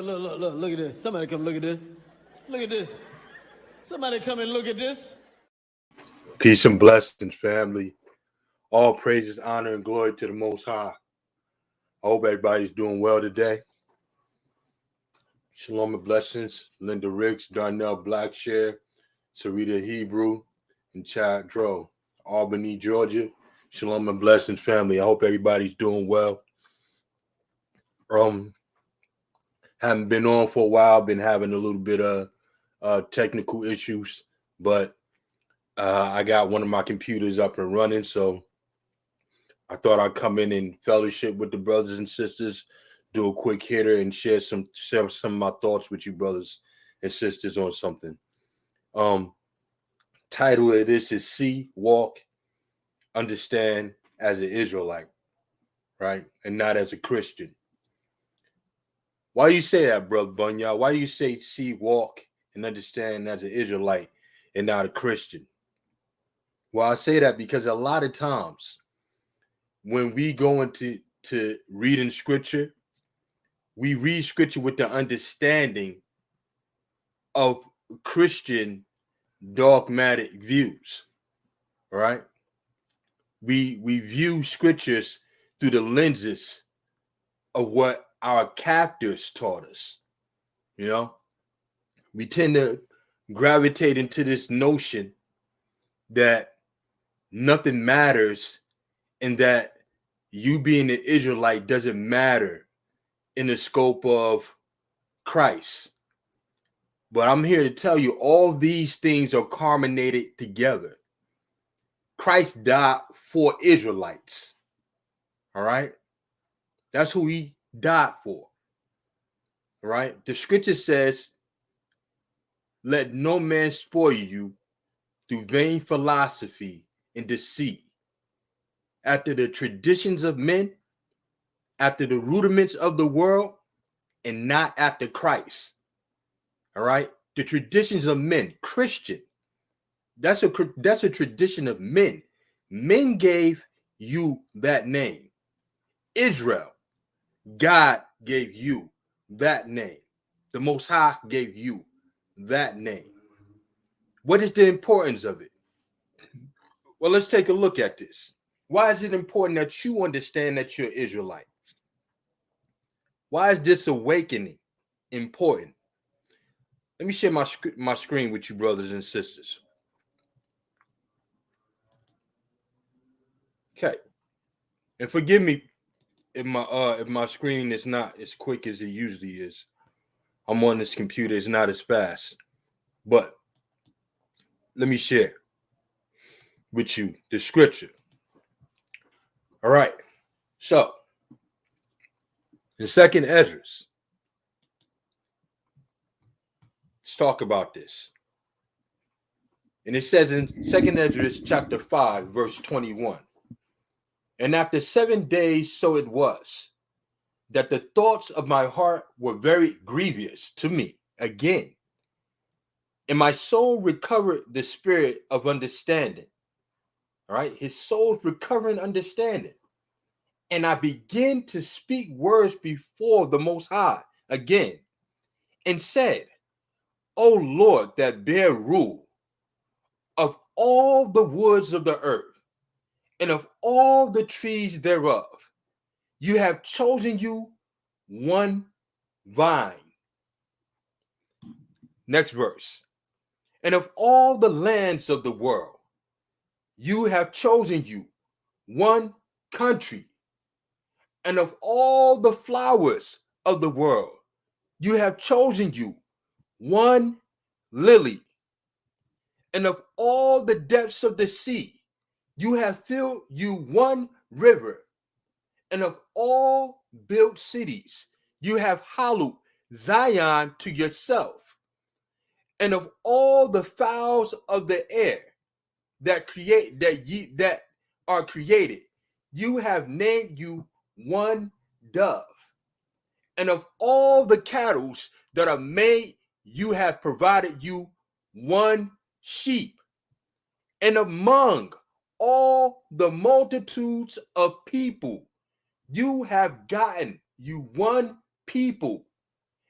Look at this. Somebody come look at this. Look at this. Somebody come and look at this. Peace and blessings, family. All praises, honor, and glory to the Most High. I hope everybody's doing well today. Shalom and blessings. Linda Ricks, Darnell Blackshare, Sarita Hebrew, and Chad Dro. Albany, Georgia. Shalom and blessings, family. I hope everybody's doing well. Haven't been on for a while. Been having a little bit of technical issues, but I got one of my computers up and running, so I thought I'd come in and fellowship with the brothers and sisters, do a quick hitter, and share some of my thoughts with you, brothers and sisters, on something. Title of this is See, Walk, Understand as an Israelite, right? And not as a Christian. Why you say that, Brother Bunya? Why you say see, walk, and understand as an Israelite and not a Christian? Well, I say that because a lot of times when we go into reading scripture, we read scripture with the understanding of Christian dogmatic views, right? We view scriptures through the lenses of what our captors taught us. You know, we tend to gravitate into this notion that nothing matters and that you being an Israelite doesn't matter in the scope of Christ. But I'm here to tell you all these things are culminated together. Christ died for Israelites. All right? That's who he died for. All right? The scripture says, let no man spoil you through vain philosophy and deceit, after the traditions of men, after the rudiments of the world, and not after Christ. All right? The traditions of men, Christian. That's a tradition of men. Men gave you that name. Israel, God gave you that name. The Most High gave you that name. What is the importance of it? Well, let's take a look at this. Why is it important that you understand that you're Israelite? Why is this awakening important? Let me share my screen with you, brothers and sisters. Okay. And forgive me if my screen is not as quick as it usually is. I'm on this computer, it's not as fast. But let me share with you the scripture. All right. So in 2nd Ezra, let's talk about this. And it says in 2nd Ezra chapter 5, verse 21. And after 7 days, so it was, that the thoughts of my heart were very grievous to me again. And my soul recovered the spirit of understanding. All right. His soul's recovering understanding. And I began to speak words before the Most High again, and said, O Lord, that bear rule of all the woods of the earth, and of all the trees thereof, you have chosen you one vine. Next verse. And of all the lands of the world, you have chosen you one country. And of all the flowers of the world, you have chosen you one lily. And of all the depths of the sea, you have filled you one river. And of all built cities, you have hallowed Zion to yourself. And of all the fowls of the air that are created, you have named you one dove. And of all the cattle that are made, you have provided you one sheep. And among all the multitudes of people, you have gotten you one people,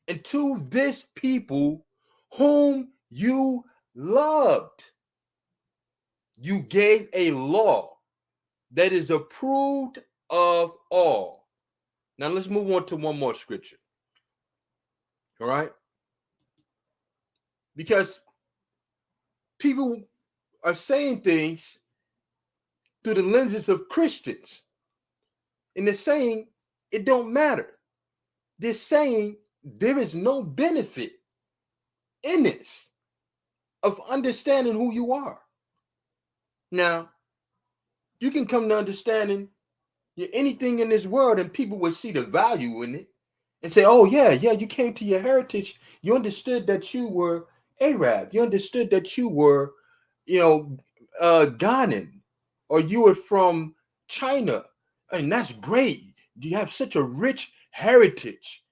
and to this people whom you loved, you gave a law that is approved of all. Now let's move on to one more scripture. All right? Because people are saying things through the lenses of Christians. And they're saying it don't matter. They're saying there is no benefit in this of understanding who you are. Now, you can come to understanding anything in this world and people would see the value in it and say, oh, yeah, you came to your heritage. You understood that you were Arab. You understood that you were, Ghanaian, or you were from China. And that's great. You have such a rich heritage,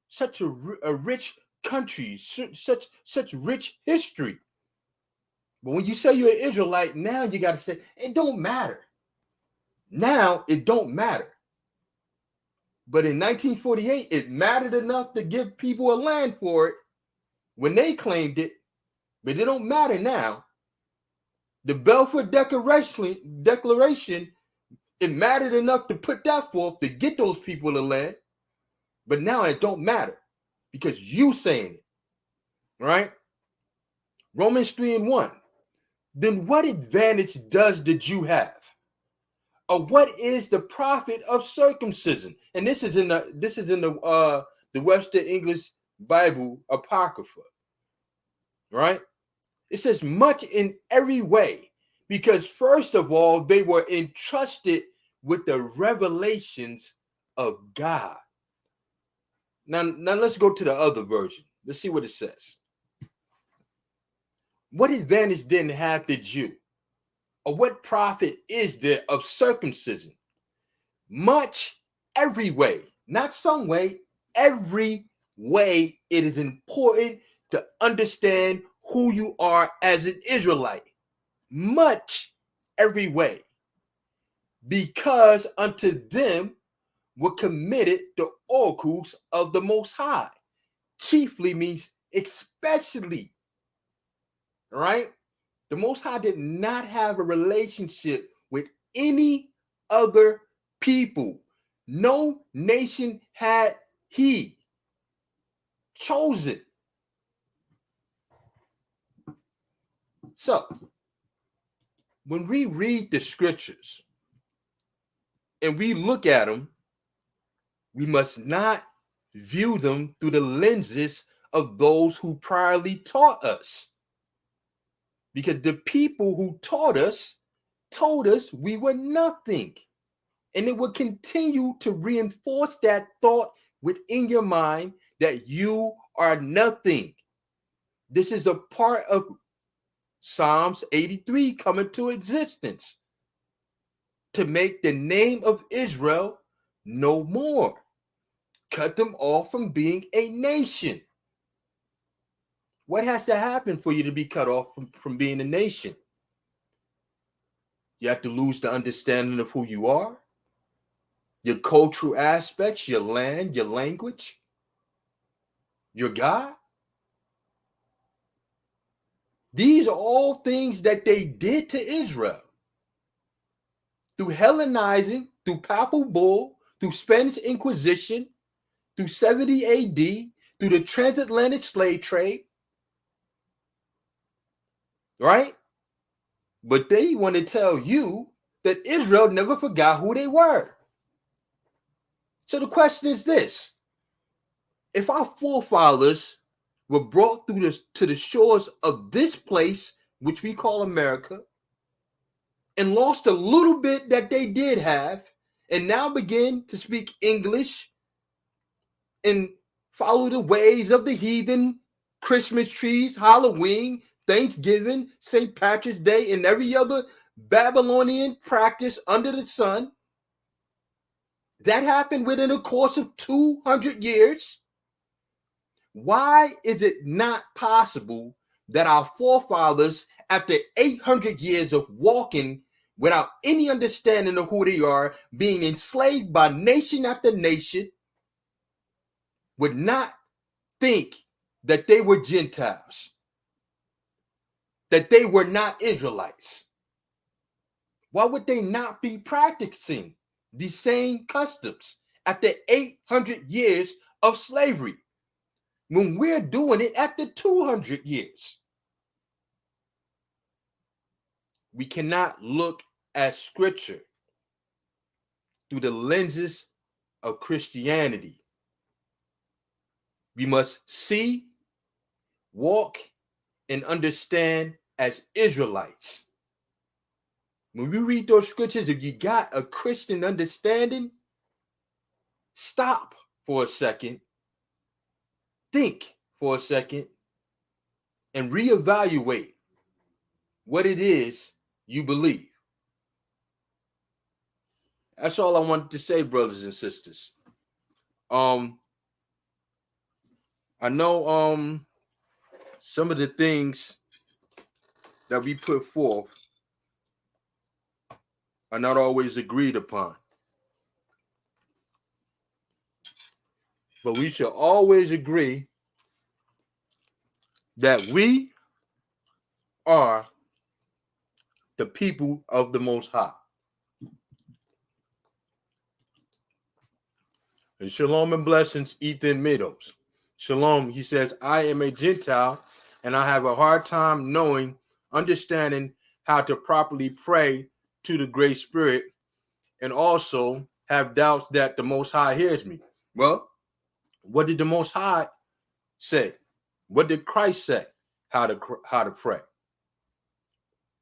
such a rich country, such rich history. But when you say you're an Israelite, now you got to say, it don't matter. Now it don't matter. But in 1948, it mattered enough to give people a land for it when they claimed it, but it don't matter now. The Balfour Declaration, it mattered enough to put that forth to get those people the land, but now it don't matter because you saying it, right? Romans 3:1. Then what advantage does the Jew have? Or what is the profit of circumcision? And this is in the Webster English Bible Apocrypha, right? It says much in every way, because first of all, they were entrusted with the revelations of God. Now let's go to the other version. Let's see what it says. What advantage then have the Jew? Or what profit is there of circumcision? Much, every way, not some way, every way it is important to understand who you are as an Israelite. Much, every way. Because unto them were committed the oracles of the Most High. Chiefly means especially, right? The Most High did not have a relationship with any other people. No nation had he chosen. So, when we read the scriptures and we look at them, we must not view them through the lenses of those who priorly taught us. Because the people who taught us told us we were nothing. And it will continue to reinforce that thought within your mind that you are nothing. This is a part of Psalms 83 coming to existence to make the name of Israel no more. Cut them off from being a nation. What has to happen for you to be cut off from being a nation? You have to lose the understanding of who you are, your cultural aspects, your land, your language, your God. These are all things that they did to Israel. Through Hellenizing, through Papal Bull, through Spanish Inquisition, through 70 AD, through the transatlantic slave trade. Right? But they want to tell you that Israel never forgot who they were. So the question is this. If our forefathers were brought to the shores of this place, which we call America, and lost a little bit that they did have, and now begin to speak English and follow the ways of the heathen, Christmas trees, Halloween, Thanksgiving, St. Patrick's Day, and every other Babylonian practice under the sun, that happened within a course of 200 years. Why is it not possible that our forefathers, after 800 years of walking without any understanding of who they are, being enslaved by nation after nation, would not think that they were Gentiles, that they were not Israelites? Why would they not be practicing the same customs after 800 years of slavery when we're doing it after 200 years? We cannot look at scripture through the lenses of Christianity. We must see, walk, and understand as Israelites. When we read those scriptures, if you got a Christian understanding, stop for a second, think for a second, and reevaluate what it is you believe. That's all I wanted to say, brothers and sisters. I know some of the things that we put forth are not always agreed upon. But we should always agree that we are the people of the Most High. And shalom and blessings, Ethan Meadows. Shalom, he says, I am a Gentile and I have a hard time understanding how to properly pray to the Great Spirit, and also have doubts that the Most High hears me. Well, what did the Most High say? What did Christ say? How to pray?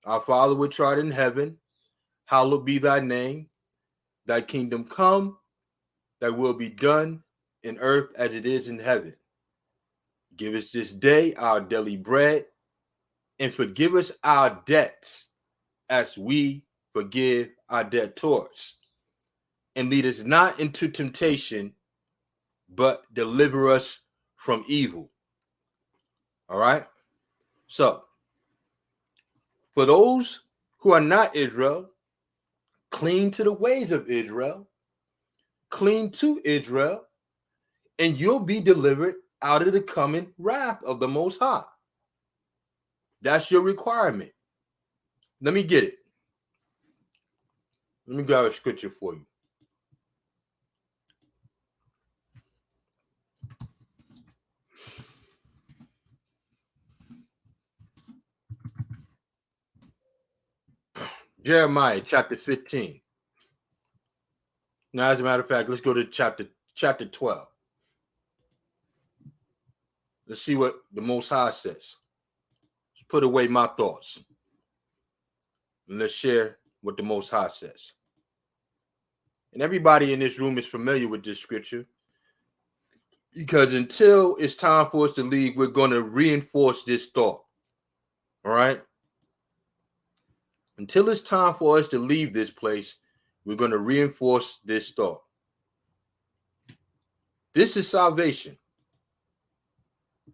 Our Father which art in heaven, hallowed be thy name. Thy kingdom come, thy will be done in earth as it is in heaven. Give us this day our daily bread, and forgive us our debts as we forgive our debtors. And lead us not into temptation, but deliver us from evil. All right? So, for those who are not Israel, cling to the ways of Israel, cling to Israel, and you'll be delivered out of the coming wrath of the Most High. That's your requirement. Let me get it. Let me grab a scripture for you. Jeremiah chapter 15. Now, as a matter of fact, let's go to chapter 12. Let's see what the Most High says. Let's put away my thoughts. And let's share what the Most High says. And everybody in this room is familiar with this scripture, because until it's time for us to leave, we're going to reinforce this thought. All right? Until it's time for us to leave this place, we're going to reinforce this thought. This is salvation.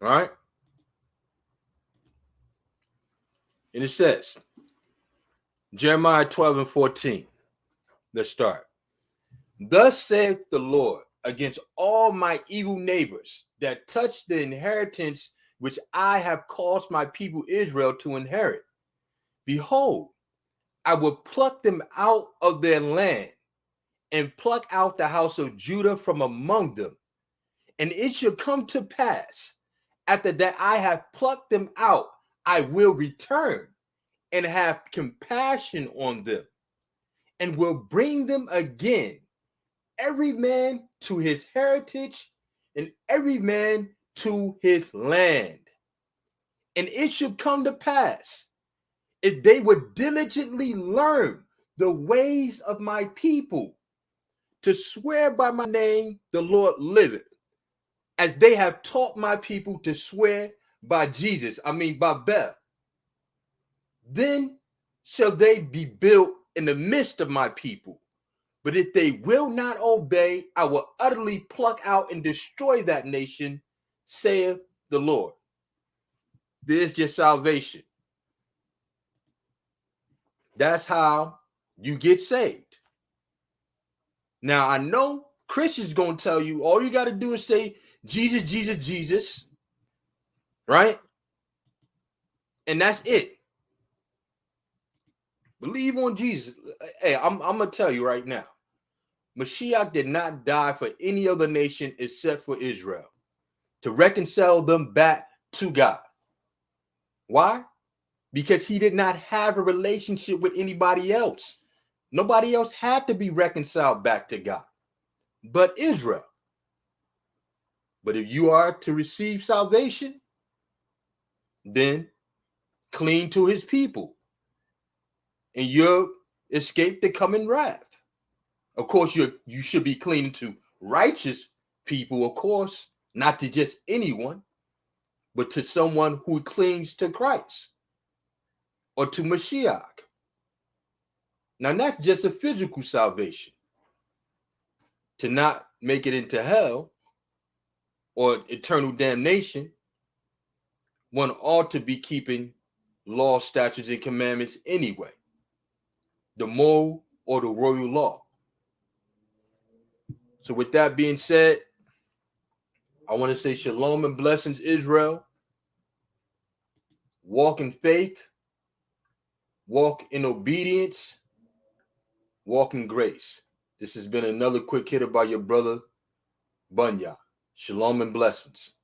All right? And it says, Jeremiah 12 and 14. Let's start. Thus saith the Lord, against all my evil neighbors that touch the inheritance which I have caused my people Israel to inherit. Behold, I will pluck them out of their land and pluck out the house of Judah from among them. And it shall come to pass, after that I have plucked them out, I will return and have compassion on them, and will bring them again, every man to his heritage, and every man to his land. And it shall come to pass, if they would diligently learn the ways of my people, to swear by my name, the Lord liveth, as they have taught my people to swear by by Bel. Then shall they be built in the midst of my people. But if they will not obey, I will utterly pluck out and destroy that nation, saith the Lord. There's your salvation. That's how you get saved. Now, I know Christians going to tell you all you got to do is say Jesus, Jesus, Jesus, right? And that's it. Believe on Jesus. Hey, I'm gonna tell you right now. Mashiach did not die for any other nation except for Israel to reconcile them back to God. Why? Because he did not have a relationship with anybody else. Nobody else had to be reconciled back to God but Israel. But if you are to receive salvation, then cling to his people and you'll escape the coming wrath. Of course, you should be clinging to righteous people, of course, not to just anyone, but to someone who clings to Christ or to Mashiach. Now, that's just a physical salvation. To not make it into hell or eternal damnation, one ought to be keeping law, statutes, and commandments anyway. The moral or the royal law. So with that being said, I want to say shalom and blessings, Israel. Walk in faith, walk in obedience, walk in grace. This has been another quick hitter by your brother, Bunya. Shalom and blessings.